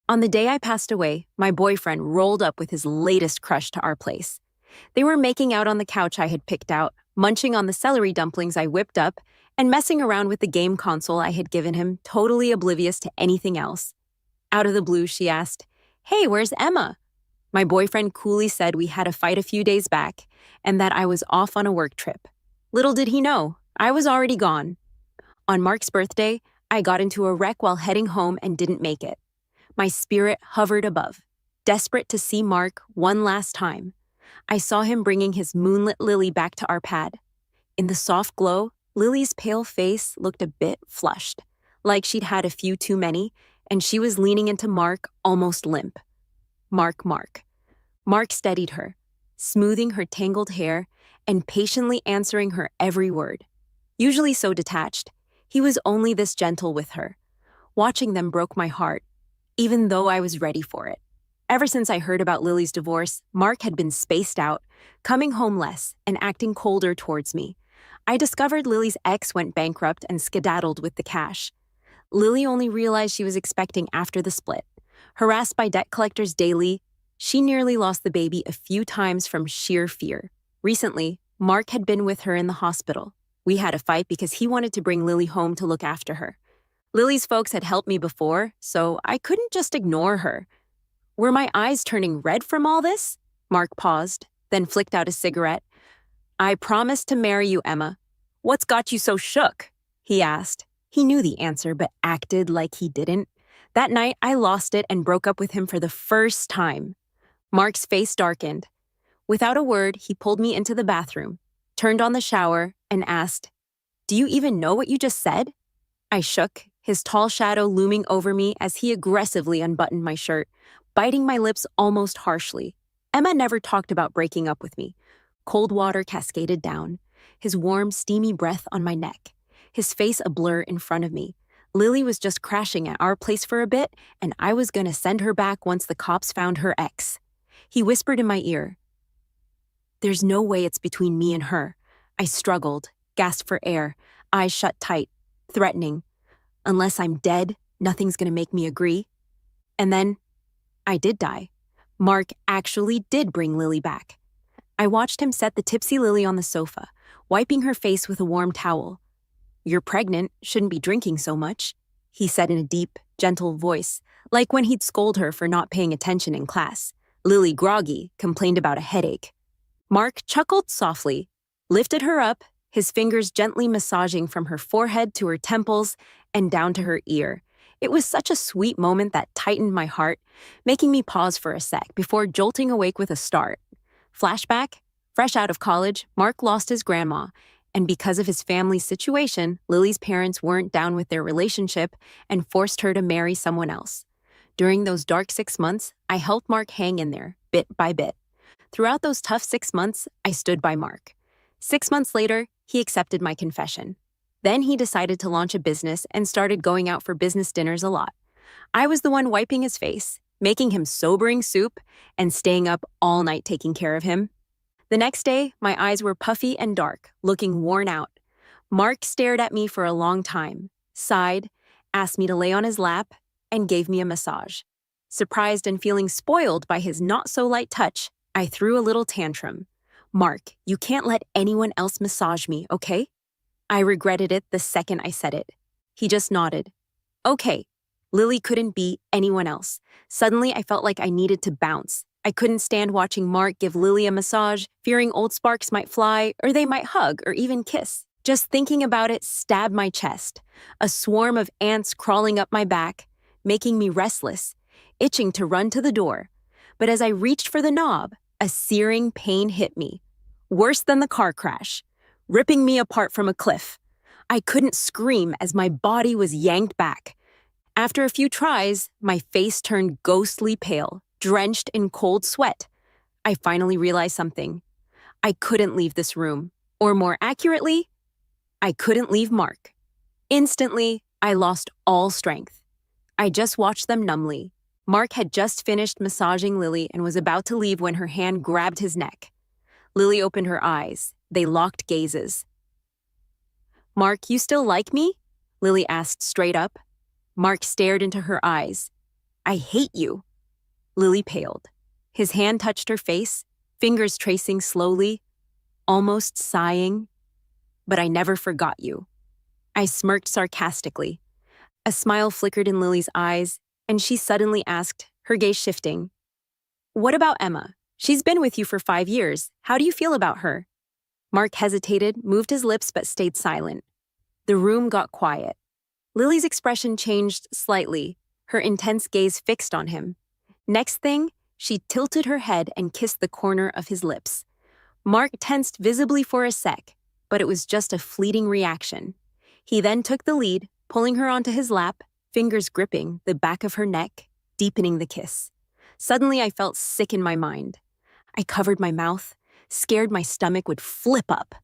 On the day I passed away, my boyfriend rolled up with his latest crush to our place. They were making out on the couch I had picked out, munching on the celery dumplings I whipped up, and messing around with the game console I had given him, totally oblivious to anything else. Out of the blue, she asked, "Hey, where's Emma?" My boyfriend coolly said we had a fight a few days back and that I was off on a work trip. Little did he know, I was already gone. On Mark's birthday, I got into a wreck while heading home and didn't make it. My spirit hovered above, desperate to see Mark one last time. I saw him bringing his moonlit Lily back to our pad. In the soft glow, Lily's pale face looked a bit flushed, like she'd had a few too many, and she was leaning into Mark almost limp. Mark, Mark. Mark steadied her, smoothing her tangled hair and patiently answering her every word. Usually so detached, he was only this gentle with her. Watching them broke my heart, even though I was ready for it. Ever since I heard about Lily's divorce, Mark had been spaced out, coming home less and acting colder towards me. I discovered Lily's ex went bankrupt and skedaddled with the cash. Lily only realized she was expecting after the split. Harassed by debt collectors daily, she nearly lost the baby a few times from sheer fear. Recently, Mark had been with her in the hospital. We had a fight because he wanted to bring Lily home to look after her. Lily's folks had helped me before, so I couldn't just ignore her. Were my eyes turning red from all this? Mark paused, then flicked out a cigarette. "I promised to marry you, Emma. What's got you so shook?" he asked. He knew the answer, but acted like he didn't. That night, I lost it and broke up with him for the first time. Mark's face darkened. Without a word, he pulled me into the bathroom, turned on the shower, and asked, "Do you even know what you just said?" I shook, his tall shadow looming over me as he aggressively unbuttoned my shirt, biting my lips almost harshly. Emma never talked about breaking up with me. Cold water cascaded down, his warm, steamy breath on my neck, his face a blur in front of me. Lily was just crashing at our place for a bit, and I was gonna send her back once the cops found her ex. He whispered in my ear, "There's no way it's between me and her." I struggled, gasped for air, eyes shut tight, threatening. Unless I'm dead, nothing's gonna make me agree. And then, I did die. Mark actually did bring Lily back. I watched him set the tipsy Lily on the sofa, wiping her face with a warm towel. "You're pregnant, shouldn't be drinking so much," he said in a deep, gentle voice, like when he'd scold her for not paying attention in class. Lily, groggy, complained about a headache. Mark chuckled softly, lifted her up, his fingers gently massaging from her forehead to her temples and down to her ear. It was such a sweet moment that tightened my heart, making me pause for a sec before jolting awake with a start. Flashback, fresh out of college, Mark lost his grandma, and because of his family's situation, Lily's parents weren't down with their relationship and forced her to marry someone else. During those dark 6 months, I helped Mark hang in there, bit by bit. Throughout those tough 6 months, I stood by Mark. 6 months later, he accepted my confession. Then he decided to launch a business and started going out for business dinners a lot. I was the one wiping his face, making him sobering soup, and staying up all night taking care of him. The next day, my eyes were puffy and dark, looking worn out. Mark stared at me for a long time, sighed, asked me to lay on his lap, and gave me a massage. Surprised and feeling spoiled by his not-so-light touch, I threw a little tantrum. "Mark, you can't let anyone else massage me, okay?" I regretted it the second I said it. He just nodded. "Okay." Lily couldn't be anyone else. Suddenly, I felt like I needed to bounce. I couldn't stand watching Mark give Lily a massage, fearing old sparks might fly, or they might hug or even kiss. Just thinking about it stabbed my chest. A swarm of ants crawling up my back, making me restless, itching to run to the door. But as I reached for the knob, a searing pain hit me. Worse than the car crash, ripping me apart from a cliff. I couldn't scream as my body was yanked back. After a few tries, my face turned ghostly pale, drenched in cold sweat. I finally realized something. I couldn't leave this room, or more accurately, I couldn't leave Mark. Instantly, I lost all strength. I just watched them numbly. Mark had just finished massaging Lily and was about to leave when her hand grabbed his neck. Lily opened her eyes. They locked gazes. "Mark, you still like me?" Lily asked straight up. Mark stared into her eyes. I hate you. Lily paled. His hand touched her face, fingers tracing slowly, almost sighing. But I never forgot you. I smirked sarcastically. A smile flickered in Lily's eyes, and she suddenly asked, her gaze shifting, "What about Emma? She's been with you for 5 years. How do you feel about her?" Mark hesitated, moved his lips, but stayed silent. The room got quiet. Lily's expression changed slightly, her intense gaze fixed on him. Next thing, she tilted her head and kissed the corner of his lips. Mark tensed visibly for a sec, but it was just a fleeting reaction. He then took the lead, pulling her onto his lap, fingers gripping the back of her neck, deepening the kiss. Suddenly, I felt sick in my mind. I covered my mouth, scared my stomach would flip up.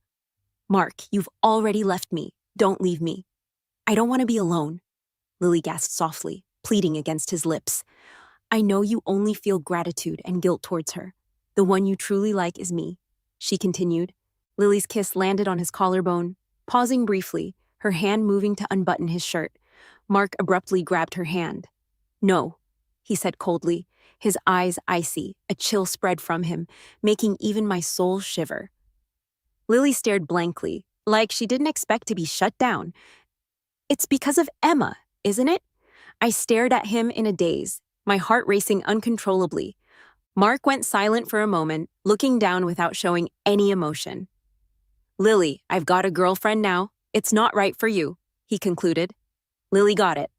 "Mark, you've already left me. Don't leave me." "I don't want to be alone," Lily gasped softly, pleading against his lips. "I know you only feel gratitude and guilt towards her. The one you truly like is me," she continued. Lily's kiss landed on his collarbone, pausing briefly, her hand moving to unbutton his shirt. Mark abruptly grabbed her hand. "No," he said coldly, his eyes icy, a chill spread from him, making even my soul shiver. Lily stared blankly, like she didn't expect to be shut down. "It's because of Emma, isn't it?" I stared at him in a daze, my heart racing uncontrollably. Mark went silent for a moment, looking down without showing any emotion. "Lily, I've got a girlfriend now. It's not right for you," he concluded. Lily got it.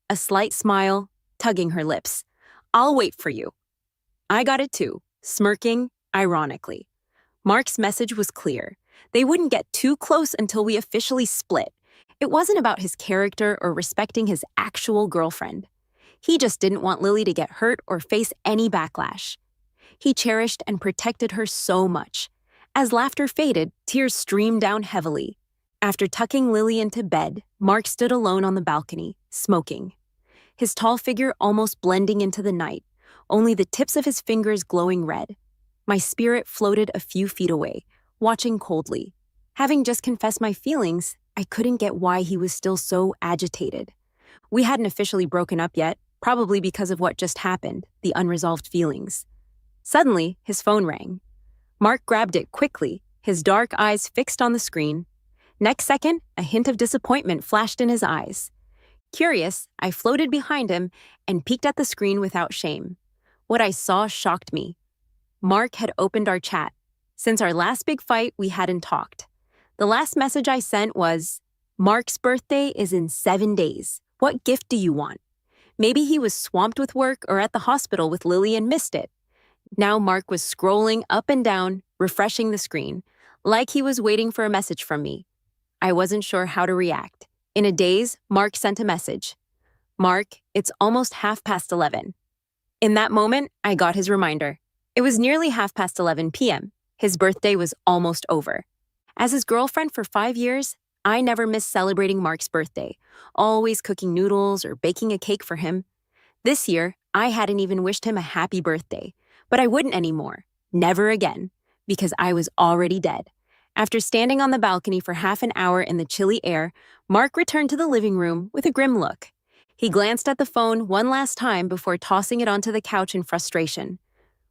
A slight smile, tugging her lips. "I'll wait for you." I got it too, smirking, ironically. Mark's message was clear. They wouldn't get too close until we officially split. It wasn't about his character or respecting his actual girlfriend. He just didn't want Lily to get hurt or face any backlash. He cherished and protected her so much. As laughter faded, tears streamed down heavily. After tucking Lily into bed, Mark stood alone on the balcony, smoking. His tall figure almost blending into the night, only the tips of his fingers glowing red. My spirit floated a few feet away, watching coldly. Having just confessed my feelings, I couldn't get why he was still so agitated. We hadn't officially broken up yet, probably because of what just happened, the unresolved feelings. Suddenly, his phone rang. Mark grabbed it quickly, his dark eyes fixed on the screen. Next second, a hint of disappointment flashed in his eyes. Curious, I floated behind him and peeked at the screen without shame. What I saw shocked me. Mark had opened our chat. Since our last big fight, we hadn't talked. The last message I sent was, "Mark's birthday is in 7 days. What gift do you want?" Maybe he was swamped with work or at the hospital with Lily and missed it. Now Mark was scrolling up and down, refreshing the screen, like he was waiting for a message from me. I wasn't sure how to react. In a daze, Mark sent a message. "Mark, it's almost 11:30. In that moment, I got his reminder. It was nearly 11:30 p.m. His birthday was almost over. As his girlfriend for 5 years, I never missed celebrating Mark's birthday, always cooking noodles or baking a cake for him. This year, I hadn't even wished him a happy birthday, but I wouldn't anymore. Never again, because I was already dead. After standing on the balcony for half an hour in the chilly air, Mark returned to the living room with a grim look. He glanced at the phone one last time before tossing it onto the couch in frustration.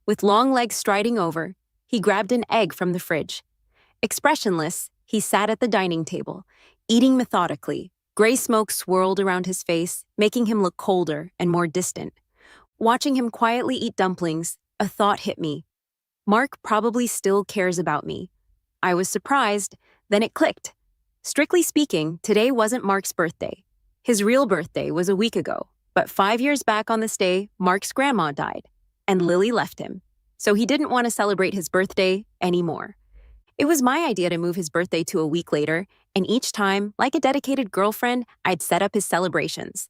With long legs striding over, he grabbed an egg from the fridge. Expressionless, he sat at the dining table, eating methodically. Gray smoke swirled around his face, making him look colder and more distant. Watching him quietly eat dumplings, a thought hit me. Mark probably still cares about me. I was surprised, then it clicked. Strictly speaking, today wasn't Mark's birthday. His real birthday was a week ago, but 5 years back on this day, Mark's grandma died, and Lily left him. So he didn't want to celebrate his birthday anymore. It was my idea to move his birthday to a week later, and each time, like a dedicated girlfriend, I'd set up his celebrations.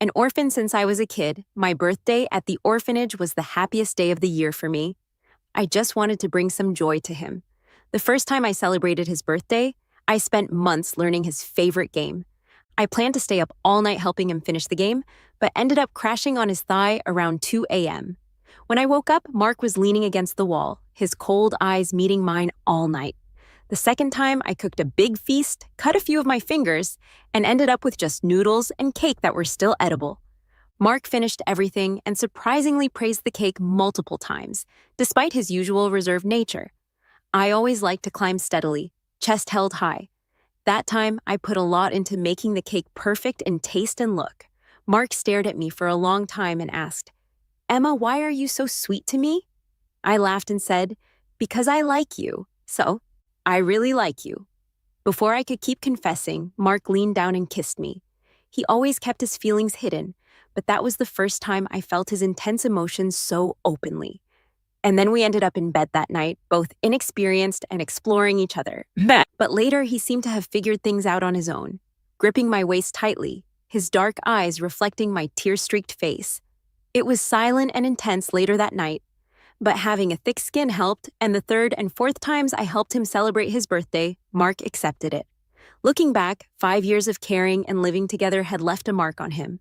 An orphan since I was a kid, my birthday at the orphanage was the happiest day of the year for me. I just wanted to bring some joy to him. The first time I celebrated his birthday, I spent months learning his favorite game. I planned to stay up all night helping him finish the game, but ended up crashing on his thigh around 2 a.m. When I woke up, Mark was leaning against the wall, his cold eyes meeting mine all night. The second time, I cooked a big feast, cut a few of my fingers, and ended up with just noodles and cake that were still edible. Mark finished everything and surprisingly praised the cake multiple times, despite his usual reserved nature. I always like to climb steadily, chest held high. That time, I put a lot into making the cake perfect in taste and look. Mark stared at me for a long time and asked, "Emma, why are you so sweet to me?" I laughed and said, "Because I like you. So, I really like you." Before I could keep confessing, Mark leaned down and kissed me. He always kept his feelings hidden, but that was the first time I felt his intense emotions so openly. And then we ended up in bed that night, both inexperienced and exploring each other. But later, he seemed to have figured things out on his own, gripping my waist tightly, his dark eyes reflecting my tear-streaked face. It was silent and intense later that night, but having a thick skin helped, and the third and fourth times I helped him celebrate his birthday, Mark accepted it. Looking back, 5 years of caring and living together had left a mark on him.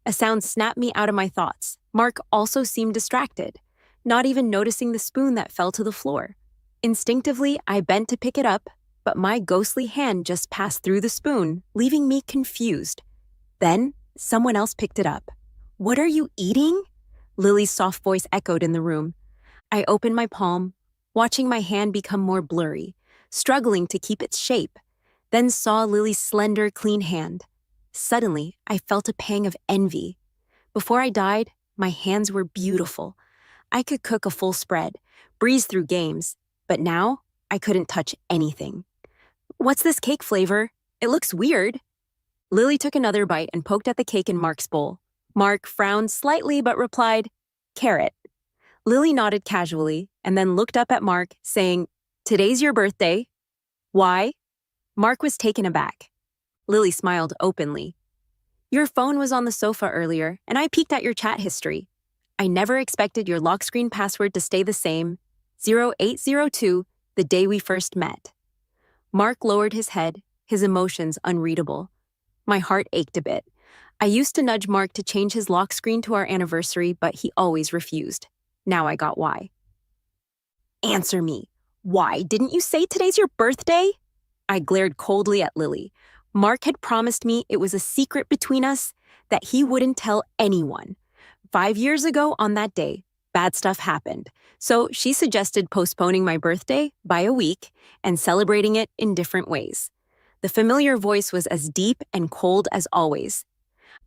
A sound snapped me out of my thoughts. Mark also seemed distracted, not even noticing the spoon that fell to the floor. Instinctively, I bent to pick it up, but my ghostly hand just passed through the spoon, leaving me confused. Then, someone else picked it up. "What are you eating?" Lily's soft voice echoed in the room. I opened my palm, watching my hand become more blurry, struggling to keep its shape, then saw Lily's slender, clean hand. Suddenly, I felt a pang of envy. Before I died, my hands were beautiful. I could cook a full spread, breeze through games, but now I couldn't touch anything. "What's this cake flavor? It looks weird." Lily took another bite and poked at the cake in Mark's bowl. Mark frowned slightly but replied, "Carrot." Lily nodded casually and then looked up at Mark, saying, "Today's your birthday." "Why?" Mark was taken aback. Lily smiled openly. "Your phone was on the sofa earlier, and I peeked at your chat history. I never expected your lock screen password to stay the same, 0802, the day we first met." Mark lowered his head, his emotions unreadable. My heart ached a bit. I used to nudge Mark to change his lock screen to our anniversary, but he always refused. Now I got why. "Answer me. Why didn't you say today's your birthday?" I glared coldly at Lily. Mark had promised me it was a secret between us, that he wouldn't tell anyone. 5 years ago on that day, bad stuff happened, so she suggested postponing my birthday by a week and celebrating it in different ways. The familiar voice was as deep and cold as always.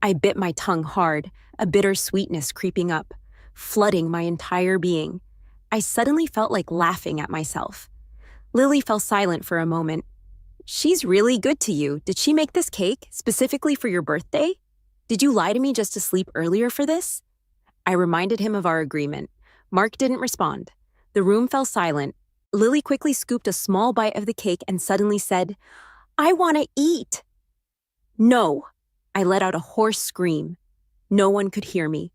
I bit my tongue hard, a bitter sweetness creeping up, flooding my entire being. I suddenly felt like laughing at myself. Lily fell silent for a moment. "She's really good to you. Did she make this cake specifically for your birthday? Did you lie to me just to sleep earlier for this?" I reminded him of our agreement. Mark didn't respond. The room fell silent. Lily quickly scooped a small bite of the cake and suddenly said, "I want to eat." "No." I let out a hoarse scream. No one could hear me.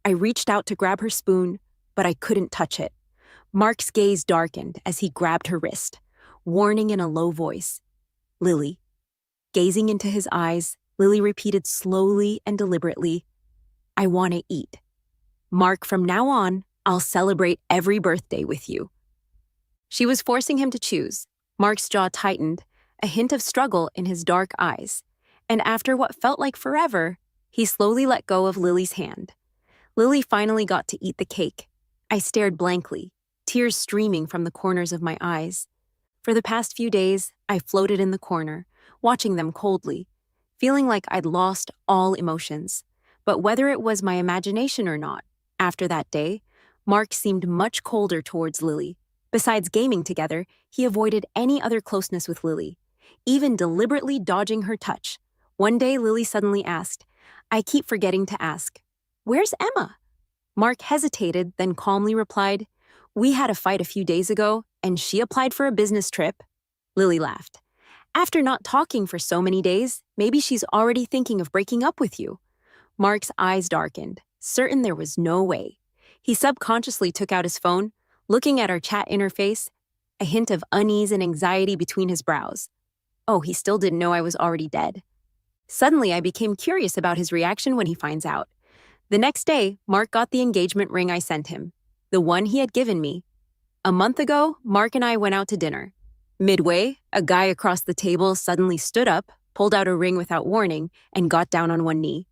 I reached out to grab her spoon, but I couldn't touch it. Mark's gaze darkened as he grabbed her wrist, warning in a low voice, "Lily." Gazing into his eyes, Lily repeated slowly and deliberately, "I want to eat. Mark, from now on, I'll celebrate every birthday with you." She was forcing him to choose. Mark's jaw tightened, a hint of struggle in his dark eyes. And after what felt like forever, he slowly let go of Lily's hand. Lily finally got to eat the cake. I stared blankly, tears streaming from the corners of my eyes. For the past few days, I floated in the corner, watching them coldly, feeling like I'd lost all emotions. But whether it was my imagination or not, after that day, Mark seemed much colder towards Lily. Besides gaming together, he avoided any other closeness with Lily, even deliberately dodging her touch. One day, Lily suddenly asked, "I keep forgetting to ask, where's Emma?" Mark hesitated, then calmly replied, "We had a fight a few days ago, and she applied for a business trip." Lily laughed. "After not talking for so many days, maybe she's already thinking of breaking up with you." Mark's eyes darkened, certain there was no way. He subconsciously took out his phone, looking at our chat interface, a hint of unease and anxiety between his brows. Oh, he still didn't know I was already dead. Suddenly, I became curious about his reaction when he finds out. The next day, Mark got the engagement ring I sent him, the one he had given me. A month ago, Mark and I went out to dinner. Midway, a guy across the table suddenly stood up, pulled out a ring without warning, and got down on one knee.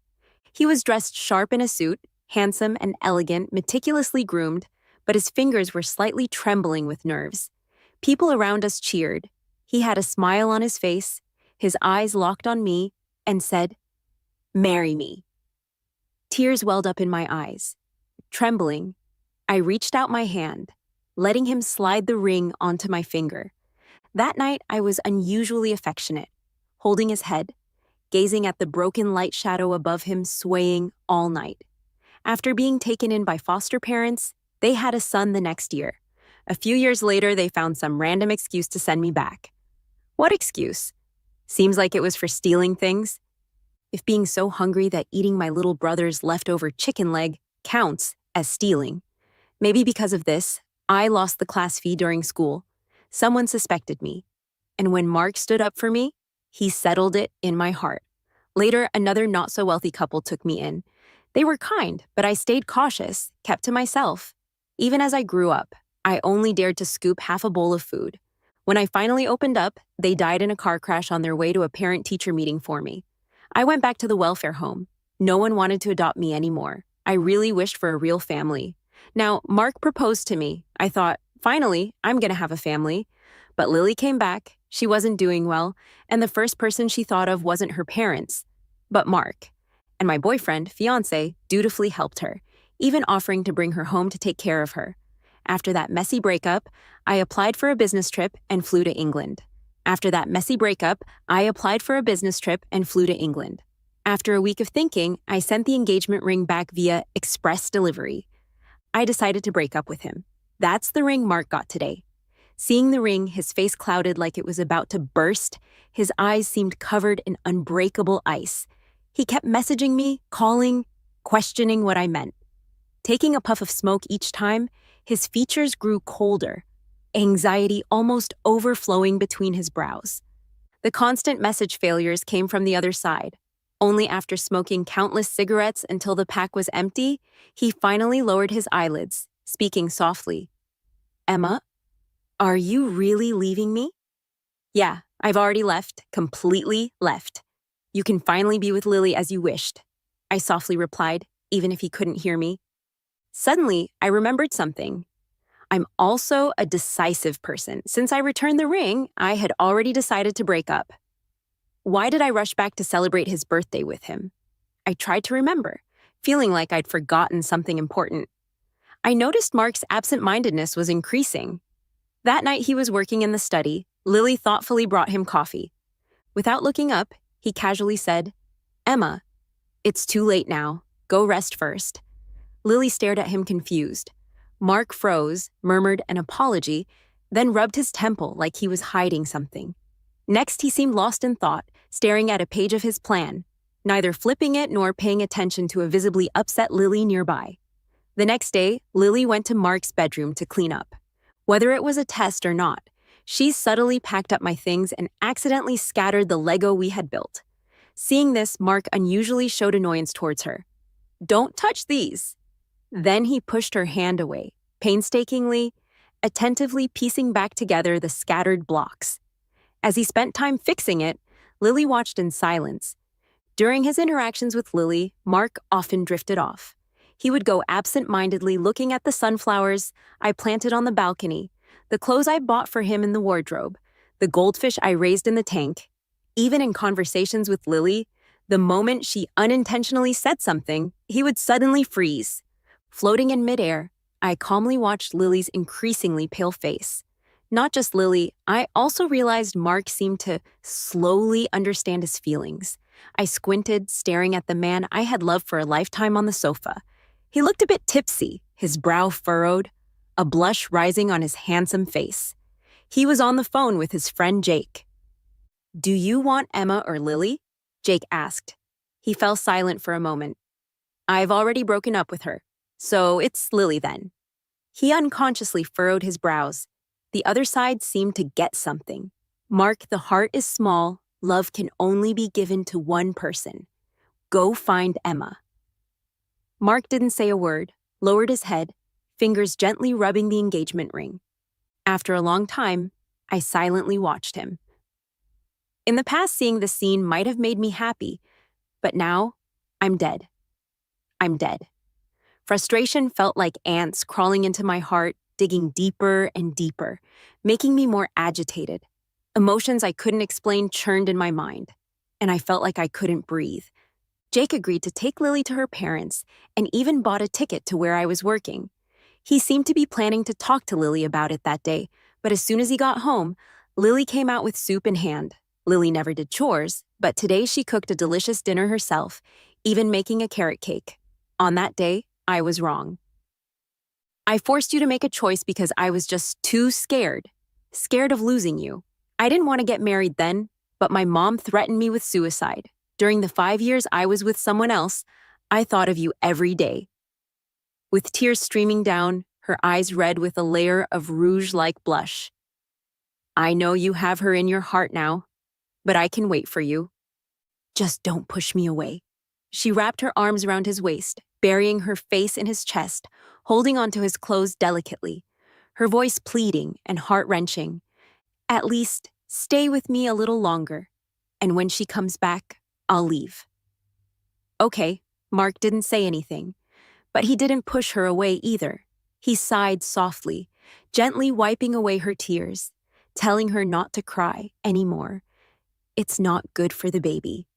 He was dressed sharp in a suit, handsome and elegant, meticulously groomed, but his fingers were slightly trembling with nerves. People around us cheered. He had a smile on his face, his eyes locked on me, and said, "Marry me." Tears welled up in my eyes. Trembling, I reached out my hand, letting him slide the ring onto my finger. That night, I was unusually affectionate, holding his head, gazing at the broken light shadow above him swaying all night. After being taken in by foster parents, they had a son the next year. A few years later, they found some random excuse to send me back. What excuse? Seems like it was for stealing things. If being so hungry that eating my little brother's leftover chicken leg counts as stealing. Maybe because of this, I lost the class fee during school. Someone suspected me. And when Mark stood up for me, he settled it in my heart. Later, another not-so-wealthy couple took me in. They were kind, but I stayed cautious, kept to myself. Even as I grew up, I only dared to scoop half a bowl of food. When I finally opened up, they died in a car crash on their way to a parent-teacher meeting for me. I went back to the welfare home. No one wanted to adopt me anymore. I really wished for a real family. Now, Mark proposed to me. I thought, finally, I'm gonna have a family. But Lily came back, she wasn't doing well, and the first person she thought of wasn't her parents, but Mark. And my boyfriend, fiancé, dutifully helped her, even offering to bring her home to take care of her. After that messy breakup, I applied for a business trip and flew to England. After that messy breakup, I applied for a business trip and flew to England. After a week of thinking, I sent the engagement ring back via express delivery. I decided to break up with him. That's the ring Mark got today. Seeing the ring, his face clouded like it was about to burst. His eyes seemed covered in unbreakable ice. He kept messaging me, calling, questioning what I meant. Taking a puff of smoke each time, his features grew colder, anxiety almost overflowing between his brows. The constant message failures came from the other side. Only after smoking countless cigarettes until the pack was empty, he finally lowered his eyelids, speaking softly. "Emma, are you really leaving me?" "Yeah, I've already left, completely left. You can finally be with Lily as you wished," I softly replied, even if he couldn't hear me. Suddenly, I remembered something. I'm also a decisive person. Since I returned the ring, I had already decided to break up. Why did I rush back to celebrate his birthday with him? I tried to remember, feeling like I'd forgotten something important. I noticed Mark's absent-mindedness was increasing. That night he was working in the study, Lily thoughtfully brought him coffee. Without looking up, he casually said, "Emma, it's too late now. Go rest first." Lily stared at him confused. Mark froze, murmured an apology, then rubbed his temple like he was hiding something. Next, he seemed lost in thought, staring at a page of his plan, neither flipping it nor paying attention to a visibly upset Lily nearby. The next day, Lily went to Mark's bedroom to clean up. Whether it was a test or not, she subtly packed up my things and accidentally scattered the Lego we had built. Seeing this, Mark unusually showed annoyance towards her. "Don't touch these." Then he pushed her hand away, painstakingly, attentively piecing back together the scattered blocks. As he spent time fixing it, Lily watched in silence. During his interactions with Lily, Mark often drifted off. He would go absent-mindedly looking at the sunflowers I planted on the balcony, the clothes I bought for him in the wardrobe, the goldfish I raised in the tank. Even in conversations with Lily, the moment she unintentionally said something, he would suddenly freeze. Floating in midair, I calmly watched Lily's increasingly pale face. Not just Lily, I also realized Mark seemed to slowly understand his feelings. I squinted, staring at the man I had loved for a lifetime on the sofa. He looked a bit tipsy, his brow furrowed, a blush rising on his handsome face. He was on the phone with his friend Jake. "Do you want Emma or Lily?" Jake asked. He fell silent for a moment. "I've already broken up with her, so it's Lily then." He unconsciously furrowed his brows. The other side seemed to get something. "Mark, the heart is small. Love can only be given to one person. Go find Emma." Mark didn't say a word, lowered his head, fingers gently rubbing the engagement ring. After a long time, I silently watched him. In the past, seeing this scene might have made me happy, but now, I'm dead. I'm dead. Frustration felt like ants crawling into my heart, digging deeper and deeper, making me more agitated. Emotions I couldn't explain churned in my mind, and I felt like I couldn't breathe. Jake agreed to take Lily to her parents and even bought a ticket to where I was working. He seemed to be planning to talk to Lily about it that day, but as soon as he got home, Lily came out with soup in hand. Lily never did chores, but today she cooked a delicious dinner herself, even making a carrot cake. On that day, I was wrong. I forced you to make a choice because I was just too scared. Scared of losing you. I didn't want to get married then, but my mom threatened me with suicide. During the 5 years I was with someone else, I thought of you every day. With tears streaming down, her eyes red with a layer of rouge-like blush. I know you have her in your heart now, but I can wait for you. Just don't push me away. She wrapped her arms around his waist, burying her face in his chest, holding onto his clothes delicately, her voice pleading and heart-wrenching. At least, stay with me a little longer, and when she comes back, I'll leave. Okay, Mark didn't say anything, but he didn't push her away either. He sighed softly, gently wiping away her tears, telling her not to cry anymore. It's not good for the baby.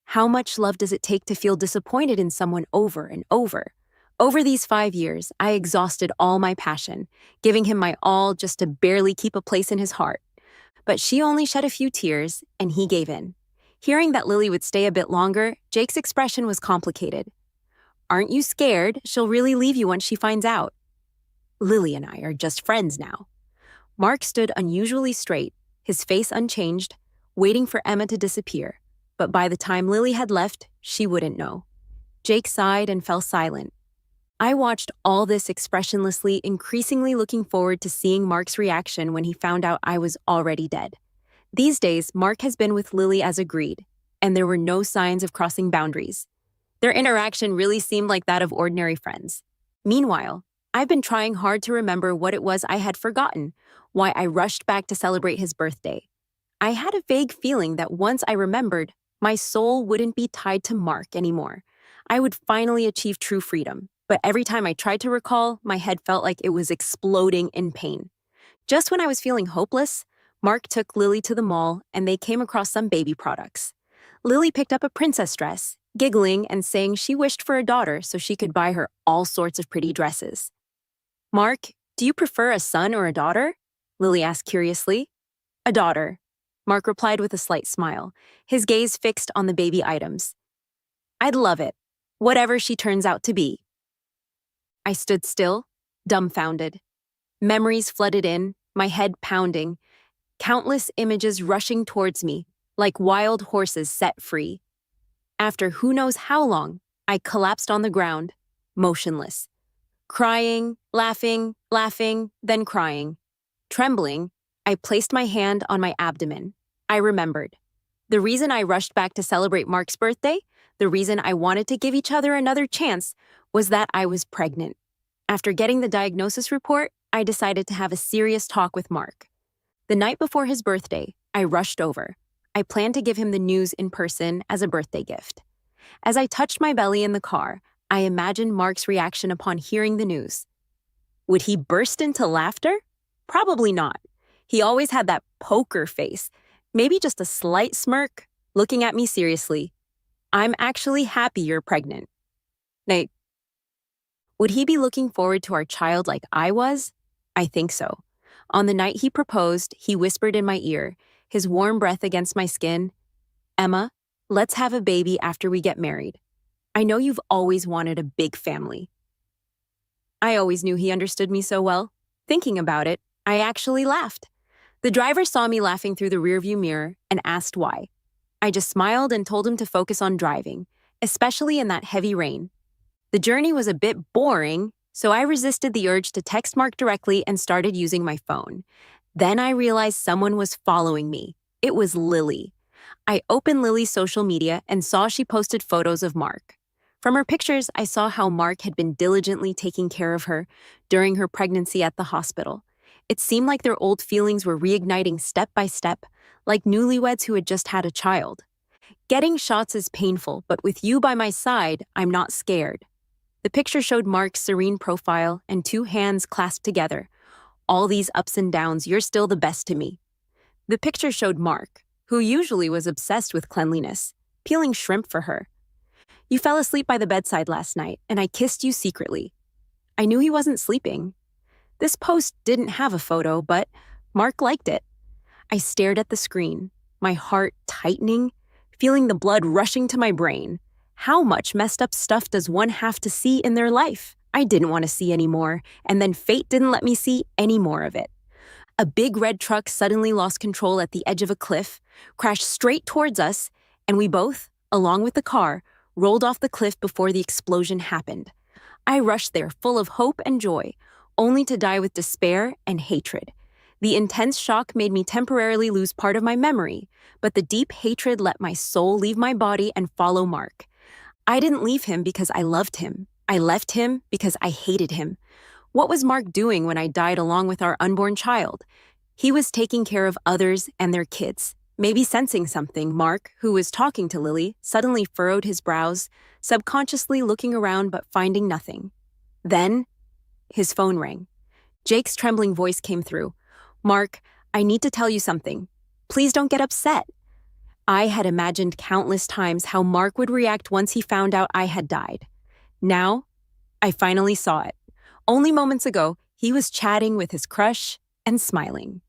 How much love does it take to feel disappointed in someone over and over? Over these 5 years, I exhausted all my passion, giving him my all just to barely keep a place in his heart. But she only shed a few tears, and he gave in. Hearing that Lily would stay a bit longer, Jake's expression was complicated. Aren't you scared she'll really leave you once she finds out? Lily and I are just friends now. Mark stood unusually straight, his face unchanged, waiting for Emma to disappear. But by the time Lily had left, she wouldn't know. Jake sighed and fell silent. I watched all this expressionlessly, increasingly looking forward to seeing Mark's reaction when he found out I was already dead. These days, Mark has been with Lily as agreed, and there were no signs of crossing boundaries. Their interaction really seemed like that of ordinary friends. Meanwhile, I've been trying hard to remember what it was I had forgotten, why I rushed back to celebrate his birthday. I had a vague feeling that once I remembered, my soul wouldn't be tied to Mark anymore. I would finally achieve true freedom, but every time I tried to recall, my head felt like it was exploding in pain. Just when I was feeling hopeless, Mark took Lily to the mall and they came across some baby products. Lily picked up a princess dress, giggling and saying she wished for a daughter so she could buy her all sorts of pretty dresses. Mark, do you prefer a son or a daughter? Lily asked curiously. A daughter, Mark replied with a slight smile, his gaze fixed on the baby items. I'd love it, whatever she turns out to be. I stood still, dumbfounded. Memories flooded in, my head pounding, countless images rushing towards me, like wild horses set free. After who knows how long, I collapsed on the ground, motionless. Crying, laughing, then crying. Trembling, I placed my hand on my abdomen. I remembered. The reason I rushed back to celebrate Mark's birthday, the reason I wanted to give each other another chance, was that I was pregnant. After getting the diagnosis report, I decided to have a serious talk with Mark. The night before his birthday, I rushed over. I planned to give him the news in person as a birthday gift. As I touched my belly in the car, I imagined Mark's reaction upon hearing the news. Would he burst into laughter? Probably not. He always had that poker face, maybe just a slight smirk, looking at me seriously. I'm actually happy you're pregnant. Nate, would he be looking forward to our child like I was? I think so. On the night he proposed, he whispered in my ear, his warm breath against my skin, Emma, let's have a baby after we get married. I know you've always wanted a big family. I always knew he understood me so well. Thinking about it, I actually laughed. The driver saw me laughing through the rearview mirror and asked why. I just smiled and told him to focus on driving, especially in that heavy rain. The journey was a bit boring, so I resisted the urge to text Mark directly and started using my phone. Then I realized someone was following me. It was Lily. I opened Lily's social media and saw she posted photos of Mark. From her pictures, I saw how Mark had been diligently taking care of her during her pregnancy at the hospital. It seemed like their old feelings were reigniting step by step, like newlyweds who had just had a child. Getting shots is painful, but with you by my side, I'm not scared. The picture showed Mark's serene profile and two hands clasped together. All these ups and downs, you're still the best to me. The picture showed Mark, who usually was obsessed with cleanliness, peeling shrimp for her. You fell asleep by the bedside last night, and I kissed you secretly. I knew he wasn't sleeping. This post didn't have a photo, but Mark liked it. I stared at the screen, my heart tightening, feeling the blood rushing to my brain. How much messed up stuff does one have to see in their life? I didn't want to see any more, and then fate didn't let me see any more of it. A big red truck suddenly lost control at the edge of a cliff, crashed straight towards us, and we both, along with the car, rolled off the cliff before the explosion happened. I rushed there full of hope and joy, only to die with despair and hatred. The intense shock made me temporarily lose part of my memory, but the deep hatred let my soul leave my body and follow Mark. I didn't leave him because I loved him. I left him because I hated him. What was Mark doing when I died along with our unborn child? He was taking care of others and their kids. Maybe sensing something, Mark, who was talking to Lily, suddenly furrowed his brows, subconsciously looking around but finding nothing. Then, his phone rang. Jake's trembling voice came through. Mark, I need to tell you something. Please don't get upset. I had imagined countless times how Mark would react once he found out I had died. Now, I finally saw it. Only moments ago, he was chatting with his crush and smiling.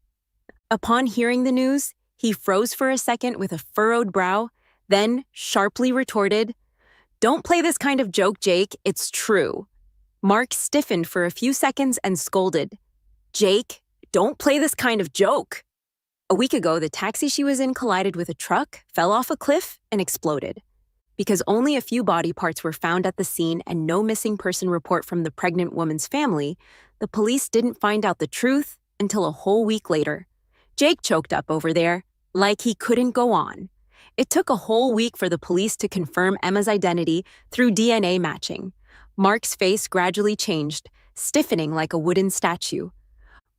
Upon hearing the news, he froze for a second with a furrowed brow, then sharply retorted, "Don't play this kind of joke, Jake. It's true." Mark stiffened for a few seconds and scolded, "Jake, don't play this kind of joke." A week ago, the taxi she was in collided with a truck, fell off a cliff, and exploded. Because only a few body parts were found at the scene and no missing person report from the pregnant woman's family, the police didn't find out the truth until a whole week later. Jake choked up over there, like he couldn't go on. It took a whole week for the police to confirm Emma's identity through DNA matching. Mark's face gradually changed, stiffening like a wooden statue.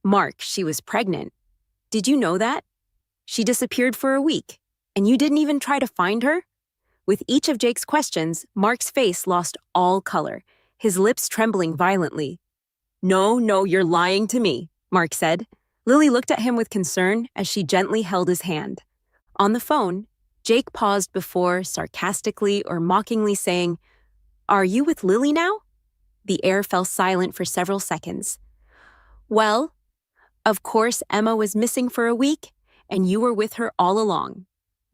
"Mark, she was pregnant. Did you know that? She disappeared for a week, and you didn't even try to find her?" With each of Jake's questions, Mark's face lost all color, his lips trembling violently. No, you're lying to me," Mark said. Lily looked at him with concern as she gently held his hand. On the phone, Jake paused before sarcastically or mockingly saying, "Are you with Lily now?" The air fell silent for several seconds. "Well, of course Emma was missing for a week, and you were with her all along."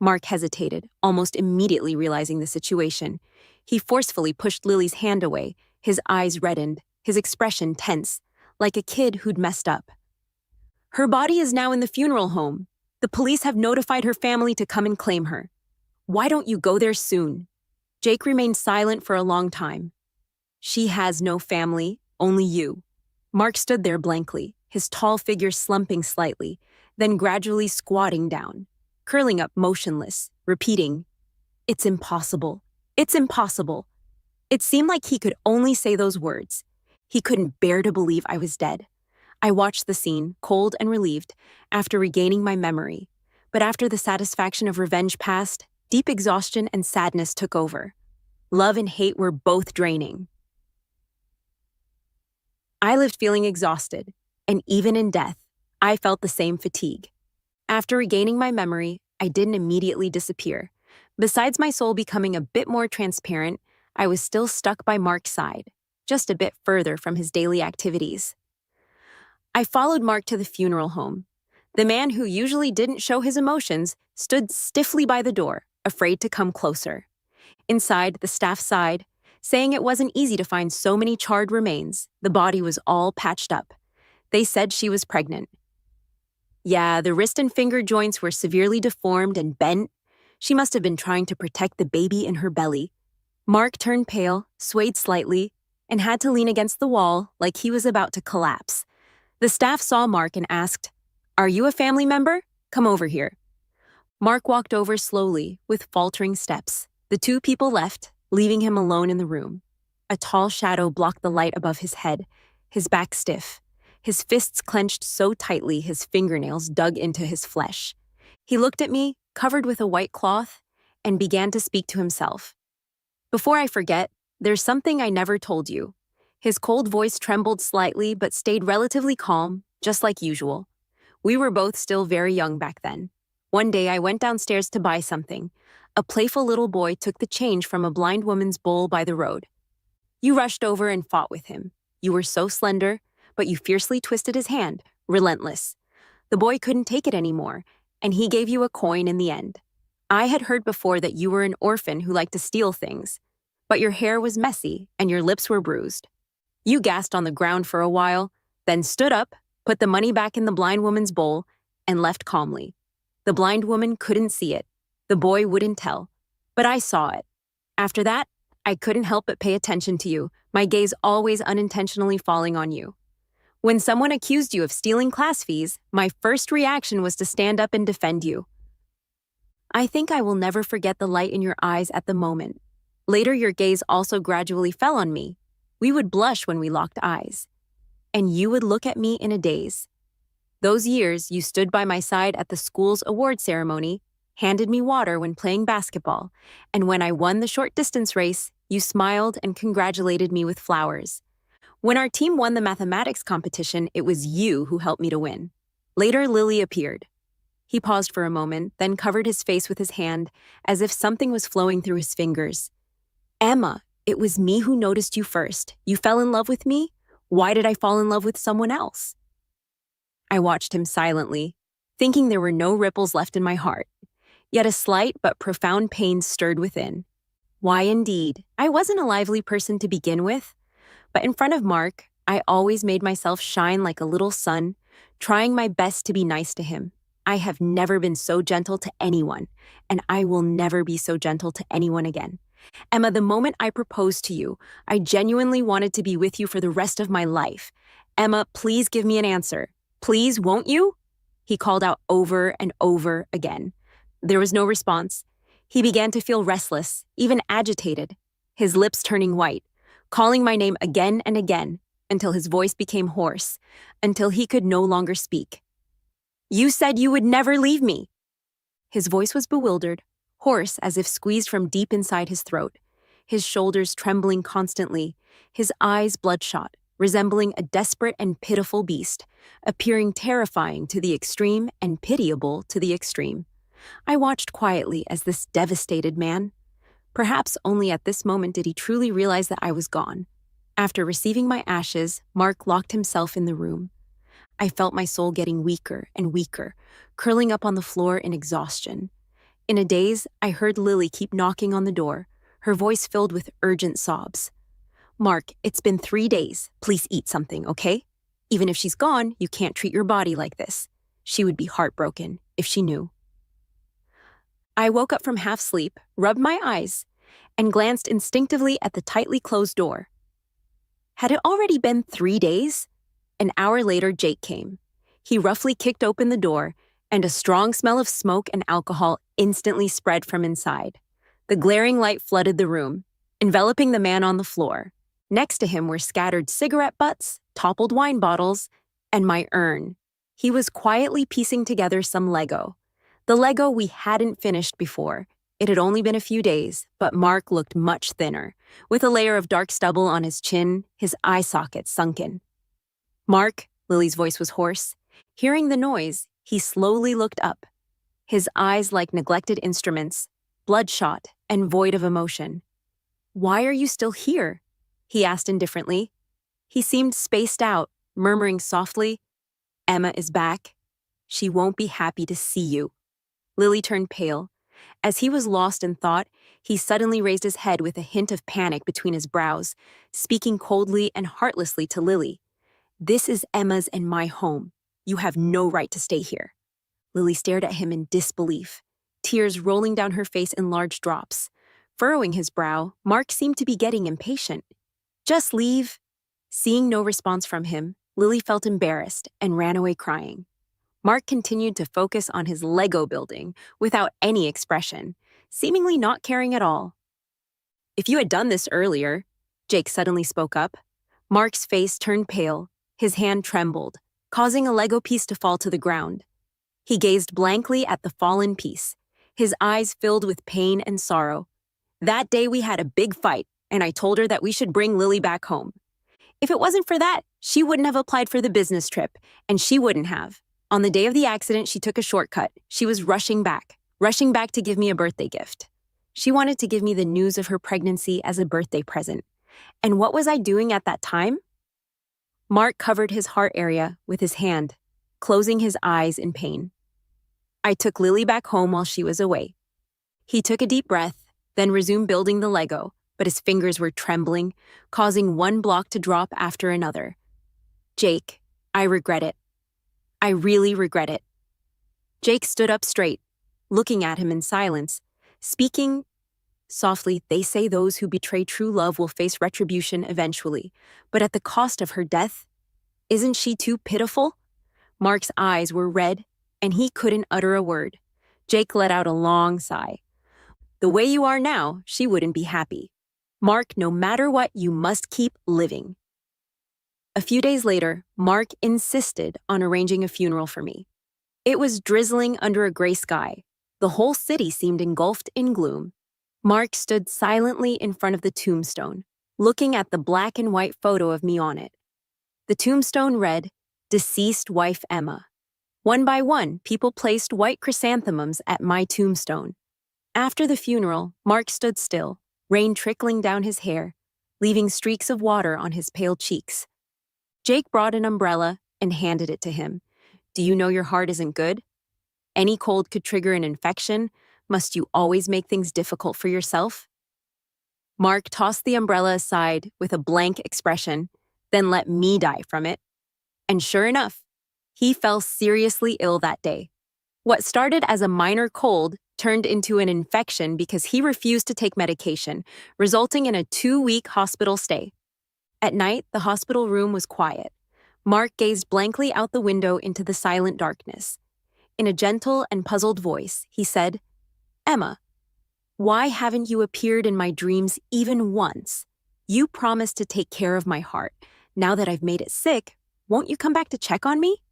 Mark hesitated, almost immediately realizing the situation. He forcefully pushed Lily's hand away, his eyes reddened, his expression tense, like a kid who'd messed up. "Her body is now in the funeral home. The police have notified her family to come and claim her. Why don't you go there soon?" Jake remained silent for a long time. "She has no family, only you." Mark stood there blankly, his tall figure slumping slightly, then gradually squatting down, curling up motionless, repeating, "It's impossible. It's impossible." It seemed like he could only say those words. He couldn't bear to believe I was dead. I watched the scene, cold and relieved, after regaining my memory. But after the satisfaction of revenge passed, deep exhaustion and sadness took over. Love and hate were both draining. I lived feeling exhausted, and even in death, I felt the same fatigue. After regaining my memory, I didn't immediately disappear. Besides my soul becoming a bit more transparent, I was still stuck by Mark's side, just a bit further from his daily activities. I followed Mark to the funeral home. The man who usually didn't show his emotions stood stiffly by the door, afraid to come closer. Inside, the staff sighed, saying it wasn't easy to find so many charred remains. The body was all patched up. They said she was pregnant. Yeah, the wrist and finger joints were severely deformed and bent. She must have been trying to protect the baby in her belly. Mark turned pale, swayed slightly, and had to lean against the wall like he was about to collapse. The staff saw Mark and asked, "Are you a family member? Come over here." Mark walked over slowly, with faltering steps. The two people left, leaving him alone in the room. A tall shadow blocked the light above his head, his back stiff, his fists clenched so tightly his fingernails dug into his flesh. He looked at me, covered with a white cloth, and began to speak to himself. "Before I forget, There's something I never told you. His cold voice trembled slightly but stayed relatively calm, just like usual. We were both still very young back then. One day I went downstairs to buy something. A playful little boy took the change from a blind woman's bowl by the road. You rushed over and fought with him. You were so slender, but you fiercely twisted his hand, relentless. The boy couldn't take it anymore, and he gave you a coin in the end. I had heard before that you were an orphan who liked to steal things, but your hair was messy and your lips were bruised. You gasped on the ground for a while, then stood up, put the money back in the blind woman's bowl, and left calmly. The blind woman couldn't see it. The boy wouldn't tell. But I saw it. After that, I couldn't help but pay attention to you, my gaze always unintentionally falling on you. When someone accused you of stealing class fees, my first reaction was to stand up and defend you. I think I will never forget the light in your eyes at the moment. Later, your gaze also gradually fell on me. We would blush when we locked eyes. And you would look at me in a daze. Those years, you stood by my side at the school's award ceremony, handed me water when playing basketball, and when I won the short distance race, you smiled and congratulated me with flowers. When our team won the mathematics competition, it was you who helped me to win. Later, Lily appeared. He paused for a moment, then covered his face with his hand, as if something was flowing through his fingers. Emma, it was me who noticed you first. You fell in love with me? Why did I fall in love with someone else? I watched him silently, thinking there were no ripples left in my heart. Yet a slight but profound pain stirred within. Why indeed? I wasn't a lively person to begin with, but in front of Mark, I always made myself shine like a little sun, trying my best to be nice to him. I have never been so gentle to anyone, and I will never be so gentle to anyone again. Emma, the moment I proposed to you, I genuinely wanted to be with you for the rest of my life. Emma, please give me an answer. Please, won't you? He called out over and over again. There was no response. He began to feel restless, even agitated, his lips turning white, calling my name again and again, until his voice became hoarse, until he could no longer speak. You said you would never leave me. His voice was bewildered, hoarse as if squeezed from deep inside his throat, his shoulders trembling constantly, his eyes bloodshot, resembling a desperate and pitiful beast, appearing terrifying to the extreme and pitiable to the extreme. I watched quietly as this devastated man. Perhaps only at this moment did he truly realize that I was gone. After receiving my ashes, Mark locked himself in the room. I felt my soul getting weaker and weaker, curling up on the floor in exhaustion. In a daze, I heard Lily keep knocking on the door, her voice filled with urgent sobs. Mark, it's been 3 days. Please eat something, okay? Even if she's gone, you can't treat your body like this. She would be heartbroken if she knew. I woke up from half sleep, rubbed my eyes, and glanced instinctively at the tightly closed door. Had it already been 3 days? An hour later, Jake came. He roughly kicked open the door, and a strong smell of smoke and alcohol instantly spread from inside. The glaring light flooded the room, enveloping the man on the floor. Next to him were scattered cigarette butts, toppled wine bottles, and my urn. He was quietly piecing together some Lego. The Lego we hadn't finished before. It had only been a few days, but Mark looked much thinner, with a layer of dark stubble on his chin, his eye sockets sunken. Mark, Lily's voice was hoarse. Hearing the noise, he slowly looked up, his eyes like neglected instruments, bloodshot and void of emotion. Why are you still here? He asked indifferently. He seemed spaced out, murmuring softly, Emma is back. She won't be happy to see you. Lily turned pale. As he was lost in thought, he suddenly raised his head with a hint of panic between his brows, speaking coldly and heartlessly to Lily. This is Emma's and my home. You have no right to stay here. Lily stared at him in disbelief, tears rolling down her face in large drops. Furrowing his brow, Mark seemed to be getting impatient. Just leave. Seeing no response from him, Lily felt embarrassed and ran away crying. Mark continued to focus on his Lego building without any expression, seemingly not caring at all. If you had done this earlier, Jake suddenly spoke up. Mark's face turned pale, his hand trembled, causing a Lego piece to fall to the ground. He gazed blankly at the fallen piece, his eyes filled with pain and sorrow. That day we had a big fight. and I told her that we should bring Lily back home. If it wasn't for that, she wouldn't have applied for the business trip, and she wouldn't have. On the day of the accident, she took a shortcut. She was rushing back to give me a birthday gift. She wanted to give me the news of her pregnancy as a birthday present. And what was I doing at that time? Mark covered his heart area with his hand, closing his eyes in pain. I took Lily back home while she was away. He took a deep breath, then resumed building the Lego, but his fingers were trembling, causing one block to drop after another. Jake, I regret it. I really regret it. Jake stood up straight, looking at him in silence, speaking softly. They say those who betray true love will face retribution eventually, but at the cost of her death. Isn't she too pitiful? Mark's eyes were red, and he couldn't utter a word. Jake let out a long sigh. The way you are now, she wouldn't be happy. Mark, no matter what, you must keep living. A few days later, Mark insisted on arranging a funeral for me. It was drizzling under a gray sky. The whole city seemed engulfed in gloom. Mark stood silently in front of the tombstone, looking at the black and white photo of me on it. The tombstone read, "Deceased wife Emma." One by one, people placed white chrysanthemums at my tombstone. After the funeral, Mark stood still, rain trickling down his hair, leaving streaks of water on his pale cheeks. Jake brought an umbrella and handed it to him. Do you know your heart isn't good? Any cold could trigger an infection. Must you always make things difficult for yourself? Mark tossed the umbrella aside with a blank expression, then let me die from it. And sure enough, he fell seriously ill that day. What started as a minor cold turned into an infection because he refused to take medication, resulting in a 2-week hospital stay. At night, the hospital room was quiet. Mark gazed blankly out the window into the silent darkness. In a gentle and puzzled voice, he said, "Emma, why haven't you appeared in my dreams even once? You promised to take care of my heart. Now that I've made it sick, won't you come back to check on me?"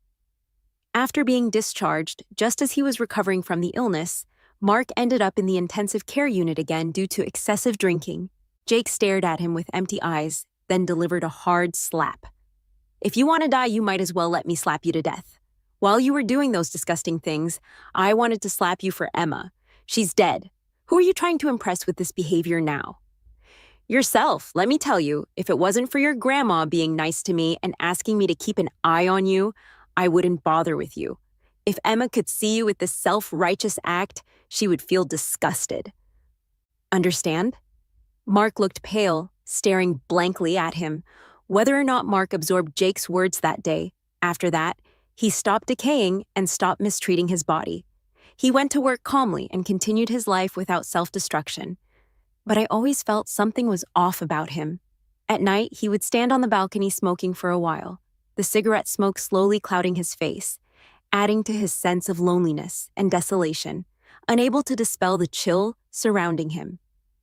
After being discharged, just as he was recovering from the illness, Mark ended up in the intensive care unit again due to excessive drinking. Jake stared at him with empty eyes, then delivered a hard slap. "If you want to die, you might as well let me slap you to death. While you were doing those disgusting things, I wanted to slap you for Emma. She's dead. Who are you trying to impress with this behavior now?" "Yourself, let me tell you, if it wasn't for your grandma being nice to me and asking me to keep an eye on you, I wouldn't bother with you. If Emma could see you with this self-righteous act, she would feel disgusted." Understand? Mark looked pale, staring blankly at him. Whether or not Mark absorbed Jake's words that day, after that, he stopped decaying and stopped mistreating his body. He went to work calmly and continued his life without self-destruction. But I always felt something was off about him. At night, he would stand on the balcony smoking for a while, the cigarette smoke slowly clouding his face, adding to his sense of loneliness and desolation, unable to dispel the chill surrounding him.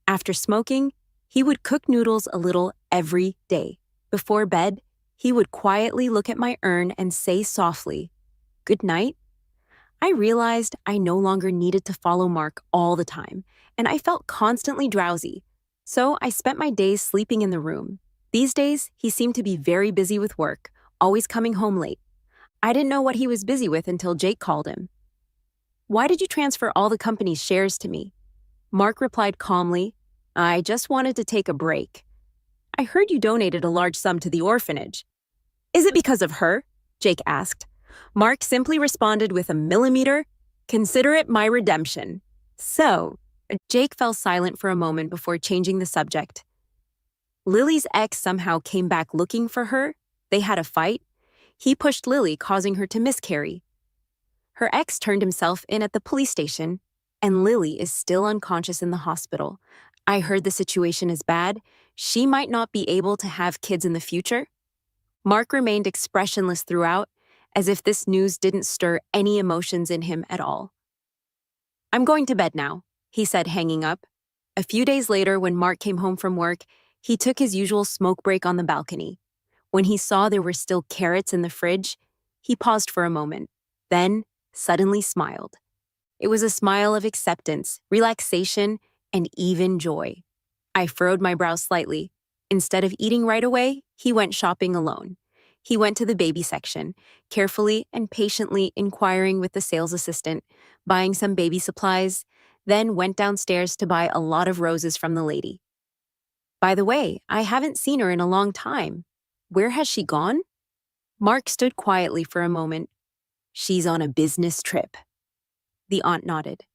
After smoking, he would cook noodles a little every day. Before bed, he would quietly look at my urn and say softly, "Good night." I realized I no longer needed to follow Mark all the time, and I felt constantly drowsy. So I spent my days sleeping in the room. These days, he seemed to be very busy with work, always coming home late. I didn't know what he was busy with until Jake called him. "Why did you transfer all the company's shares to me?" Mark replied calmly, "I just wanted to take a break." "I heard you donated a large sum to the orphanage." "Is it because of her?" Jake asked. Mark simply responded with a millimeter, "Consider it my redemption." So, Jake fell silent for a moment before changing the subject. "Lily's ex somehow came back looking for her. They had a fight. He pushed Lily, causing her to miscarry. Her ex turned himself in at the police station, and Lily is still unconscious in the hospital. I heard the situation is bad. She might not be able to have kids in the future." Mark remained expressionless throughout, as if this news didn't stir any emotions in him at all. "I'm going to bed now," he said, hanging up. A few days later, when Mark came home from work, he took his usual smoke break on the balcony. When he saw there were still carrots in the fridge, he paused for a moment, then suddenly smiled. It was a smile of acceptance, relaxation, and even joy. I furrowed my brow slightly. Instead of eating right away, he went shopping alone. He went to the baby section, carefully and patiently inquiring with the sales assistant, buying some baby supplies, then went downstairs to buy a lot of roses from the lady. By the way, I haven't seen her in a long time. Where has she gone? Mark stood quietly for a moment. She's on a business trip. The aunt nodded.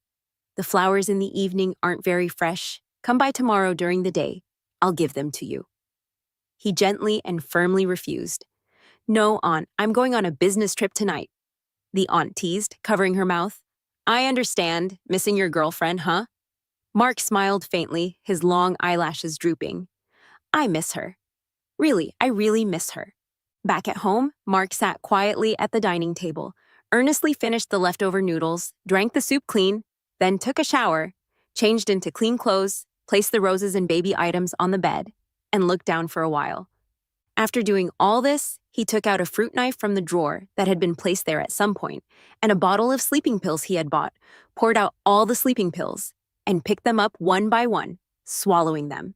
The flowers in the evening aren't very fresh. Come by tomorrow during the day. I'll give them to you. He gently and firmly refused. No, Aunt, I'm going on a business trip tonight. The aunt teased, covering her mouth. I understand, missing your girlfriend, huh? Mark smiled faintly, his long eyelashes drooping. I miss her. Really, I really miss her. Back at home, Mark sat quietly at the dining table, earnestly finished the leftover noodles, drank the soup clean, then took a shower, changed into clean clothes, placed the roses and baby items on the bed, and looked down for a while. After doing all this, he took out a fruit knife from the drawer that had been placed there at some point, and a bottle of sleeping pills he had bought, poured out all the sleeping pills, and picked them up one by one, swallowing them.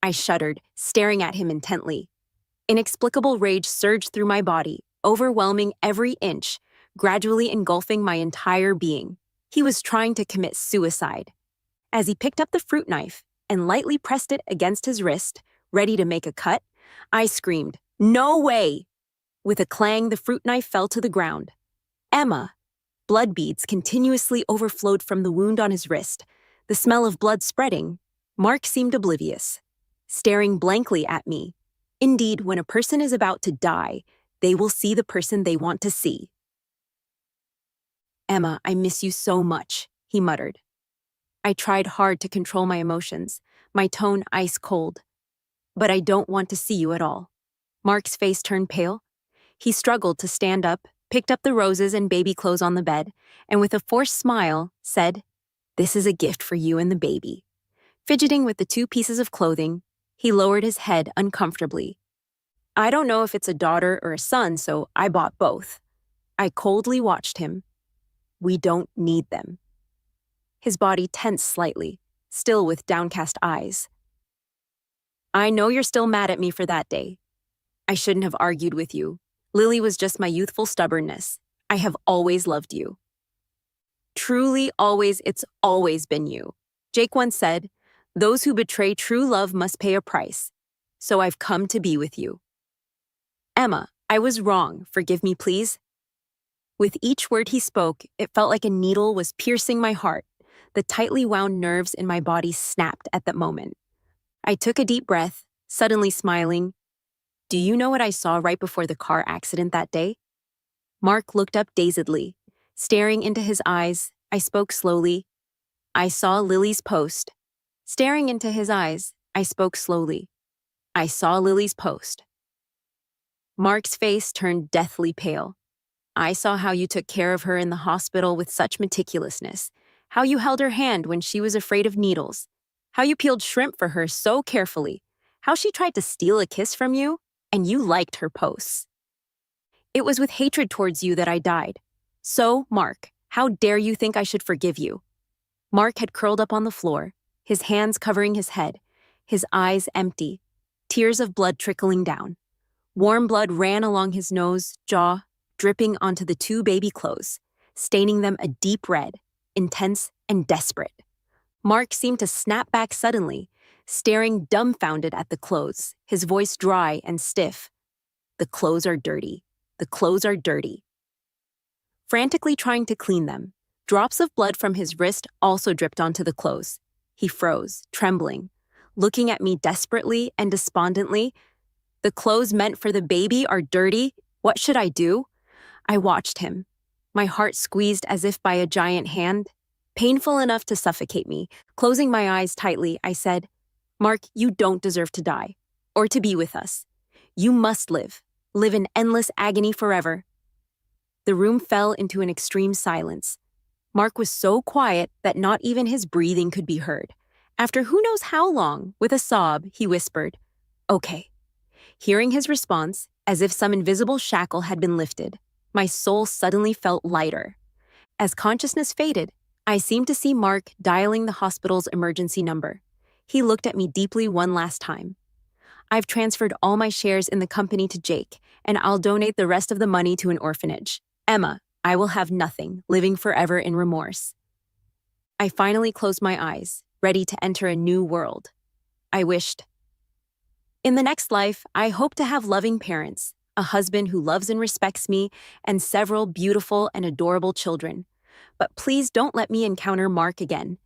I shuddered, staring at him intently. Inexplicable rage surged through my body, overwhelming every inch, gradually engulfing my entire being. He was trying to commit suicide. As he picked up the fruit knife and lightly pressed it against his wrist, ready to make a cut, I screamed, "No way!" With a clang, the fruit knife fell to the ground. Emma! Blood beads continuously overflowed from the wound on his wrist, the smell of blood spreading. Mark seemed oblivious, staring blankly at me. Indeed, when a person is about to die, they will see the person they want to see. Emma, I miss you so much, he muttered. I tried hard to control my emotions, my tone ice cold. But I don't want to see you at all. Mark's face turned pale. He struggled to stand up, picked up the roses and baby clothes on the bed, and with a forced smile, said, "This is a gift for you and the baby." Fidgeting with the two pieces of clothing, he lowered his head uncomfortably. I don't know if it's a daughter or a son, so I bought both. I coldly watched him. We don't need them. His body tensed slightly, still with downcast eyes. I know you're still mad at me for that day. I shouldn't have argued with you. Lily was just my youthful stubbornness. I have always loved you. Truly, always, it's always been you. Jake once said, those who betray true love must pay a price. So I've come to be with you. Emma, I was wrong. Forgive me, please. With each word he spoke, it felt like a needle was piercing my heart. The tightly wound nerves in my body snapped at that moment. I took a deep breath, suddenly smiling. Do you know what I saw right before the car accident that day? Mark looked up dazedly. Staring into his eyes, I spoke slowly. I saw Lily's post. Staring into his eyes, I spoke slowly. I saw Lily's post. Mark's face turned deathly pale. I saw how you took care of her in the hospital with such meticulousness, how you held her hand when she was afraid of needles, how you peeled shrimp for her so carefully, how she tried to steal a kiss from you, and you liked her posts. It was with hatred towards you that I died. So, Mark, how dare you think I should forgive you? Mark had curled up on the floor, his hands covering his head, his eyes empty, tears of blood trickling down. Warm blood ran along his nose, jaw, dripping onto the two baby clothes, staining them a deep red, intense and desperate. Mark seemed to snap back suddenly, staring dumbfounded at the clothes, his voice dry and stiff. The clothes are dirty. The clothes are dirty. Frantically trying to clean them, drops of blood from his wrist also dripped onto the clothes. He froze, trembling, looking at me desperately and despondently. The clothes meant for the baby are dirty. What should I do? I watched him, my heart squeezed as if by a giant hand. Painful enough to suffocate me, closing my eyes tightly, I said, Mark, you don't deserve to die, or to be with us. You must live in endless agony forever. The room fell into an extreme silence. Mark was so quiet that not even his breathing could be heard. After who knows how long, with a sob, he whispered, Okay. Hearing his response, as if some invisible shackle had been lifted, my soul suddenly felt lighter. As consciousness faded, I seemed to see Mark dialing the hospital's emergency number. He looked at me deeply one last time. I've transferred all my shares in the company to Jake, and I'll donate the rest of the money to an orphanage. Emma, I will have nothing, living forever in remorse. I finally closed my eyes, ready to enter a new world. I wished. In the next life, I hope to have loving parents, a husband who loves and respects me, and several beautiful and adorable children. But please don't let me encounter Mark again.